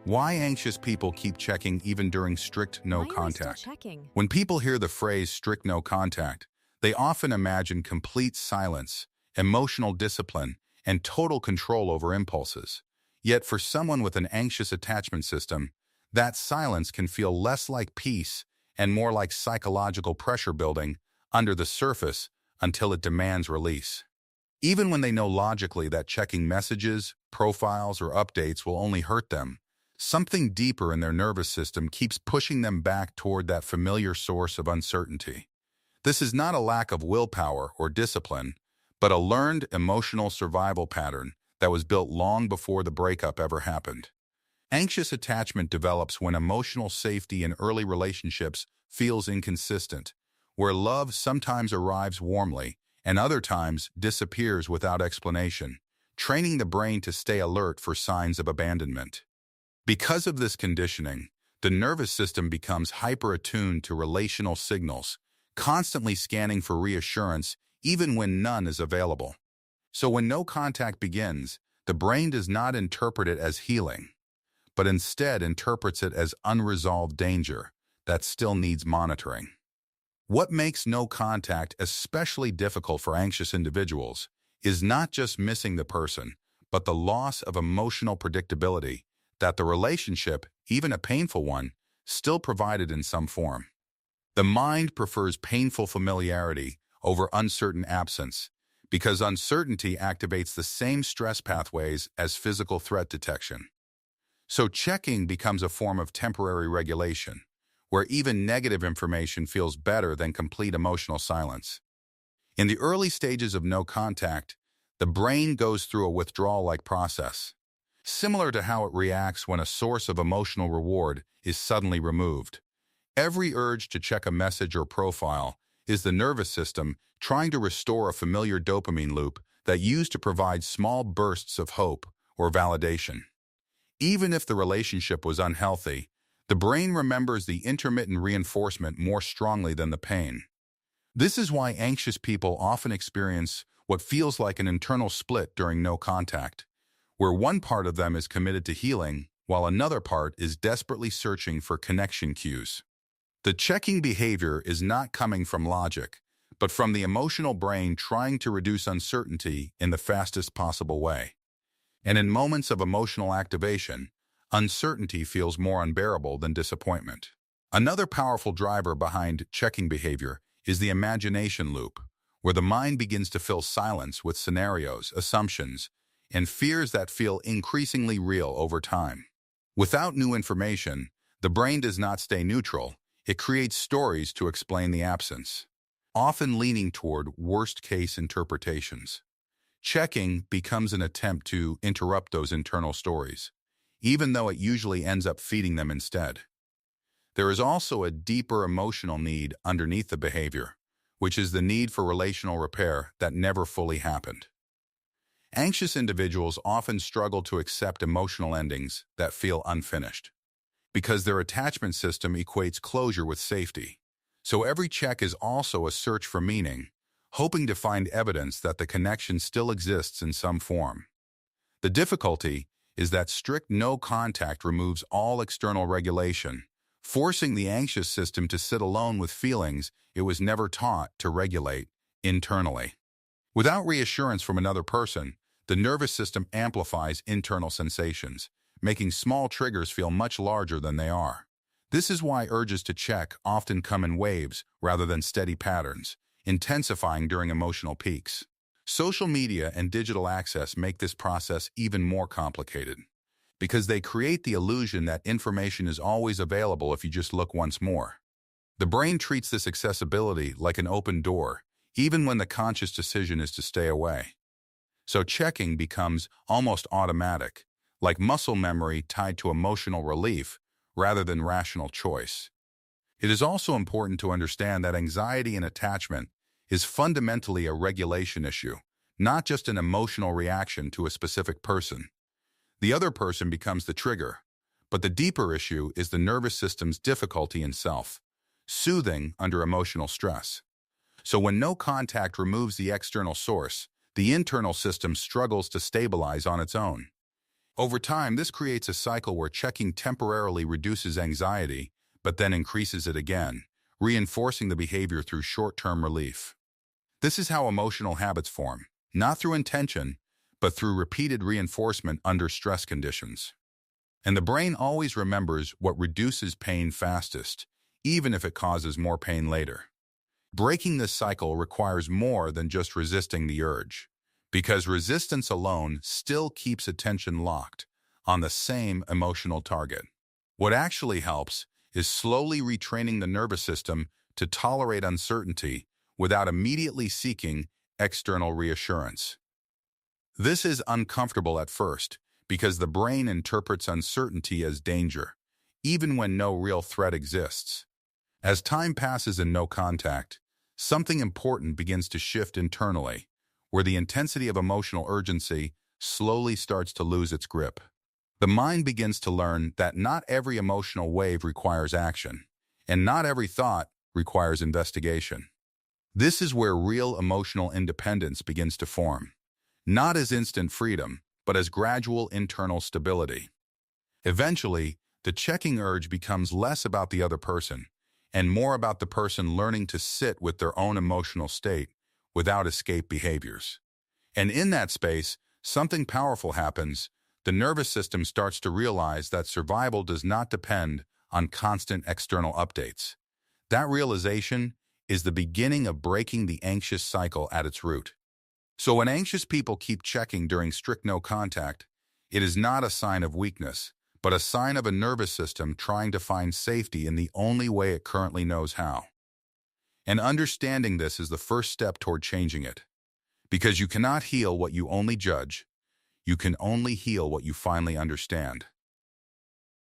Why anxious people keep checking even during strict no Why am I still contact? checking? When people hear the phrase strict no contact, they often imagine complete silence, emotional discipline, and total control over impulses. Yet for someone with an anxious attachment system, that silence can feel less like peace and more like psychological pressure building under the surface until it demands release. Even when they know logically that checking messages, profiles, or updates will only hurt them, something deeper in their nervous system keeps pushing them back toward that familiar source of uncertainty. This is not a lack of willpower or discipline, but a learned emotional survival pattern that was built long before the breakup ever happened. Anxious attachment develops when emotional safety in early relationships feels inconsistent, where love sometimes arrives warmly and other times disappears without explanation, training the brain to stay alert for signs of abandonment. Because of this conditioning, the nervous system becomes hyper-attuned to relational signals, constantly scanning for reassurance even when none is available. So when no contact begins, the brain does not interpret it as healing, but instead interprets it as unresolved danger that still needs monitoring. What makes no contact especially difficult for anxious individuals is not just missing the person, but the loss of emotional predictability that the relationship, even a painful one, still provided in some form. The mind prefers painful familiarity over uncertain absence because uncertainty activates the same stress pathways as physical threat detection. So checking becomes a form of temporary regulation, where even negative information feels better than complete emotional silence. In the early stages of no contact, the brain goes through a withdrawal-like process, similar to how it reacts when a source of emotional reward is suddenly removed. Every urge to check a message or profile is the nervous system trying to restore a familiar dopamine loop that used to provide small bursts of hope or validation. Even if the relationship was unhealthy, the brain remembers the intermittent reinforcement more strongly than the pain. This is why anxious people often experience what feels like an internal split during no contact, where one part of them is committed to healing while another part is desperately searching for connection cues. The checking behavior is not coming from logic, but from the emotional brain trying to reduce uncertainty in the fastest possible way. And in moments of emotional activation, uncertainty feels more unbearable than disappointment. Another powerful driver behind checking behavior is the imagination loop, where the mind begins to fill silence with scenarios, assumptions, and fears that feel increasingly real over time. Without new information, the brain does not stay neutral. It creates stories to explain the absence, often leaning toward worst-case interpretations. Checking becomes an attempt to interrupt those internal stories, even though it usually ends up feeding them instead. There is also a deeper emotional need underneath the behavior, which is the need for relational repair that never fully happened. Anxious individuals often struggle to accept emotional endings that feel unfinished, because their attachment system equates closure with safety. So every check is also a search for meaning, hoping to find evidence that the connection still exists in some form. The difficulty is that strict no contact removes all external regulation, forcing the anxious system to sit alone with feelings it was never taught to regulate internally. Without reassurance from another person, the nervous system amplifies internal sensations, making small triggers feel much larger than they are. This is why urges to check often come in waves rather than steady patterns, intensifying during emotional peaks. Social media and digital access make this process even more complicated, because they create the illusion that information is always available if you just look once more. The brain treats this accessibility like an open door, even when the conscious decision is to stay away. So checking becomes almost automatic, like muscle memory tied to emotional relief rather than rational choice. It is also important to understand that anxiety and attachment is fundamentally a regulation issue, not just an emotional reaction to a specific person. The other person becomes the trigger, but the deeper issue is the nervous system's difficulty in self-soothing under emotional stress. So when no contact removes the external source, the internal system struggles to stabilize on its own. Over time, this creates a cycle where checking temporarily reduces anxiety, but then increases it again, reinforcing the behavior through short-term relief. This is how emotional habits form, not through intention, but through repeated reinforcement under stress conditions. And the brain always remembers what reduces pain fastest, even if it causes more pain later. Breaking this cycle requires more than just resisting the urge, because resistance alone still keeps attention locked on the same emotional target. What actually helps is slowly retraining the nervous system to tolerate uncertainty without immediately seeking external reassurance. This is uncomfortable at first because the brain interprets uncertainty as danger, even when no real threat exists. As time passes in no contact, something important begins to shift internally, where the intensity of emotional urgency slowly starts to lose its grip. The mind begins to learn that not every emotional wave requires action, and not every thought requires investigation. This is where real emotional independence begins to form, not as instant freedom, but as gradual internal stability. Eventually, the checking urge becomes less about the other person and more about the person learning to sit with their own emotional state without escape behaviors. And in that space, something powerful happens. The nervous system starts to realize that survival does not depend on constant external updates. That realization is the beginning of breaking the anxious cycle at its root. So when anxious people keep checking during strict no contact, it is not a sign of weakness, but a sign of a nervous system trying to find safety in the only way it currently knows how. And understanding this is the first step toward changing it. Because you cannot heal what you only judge, you can only heal what you finally understand.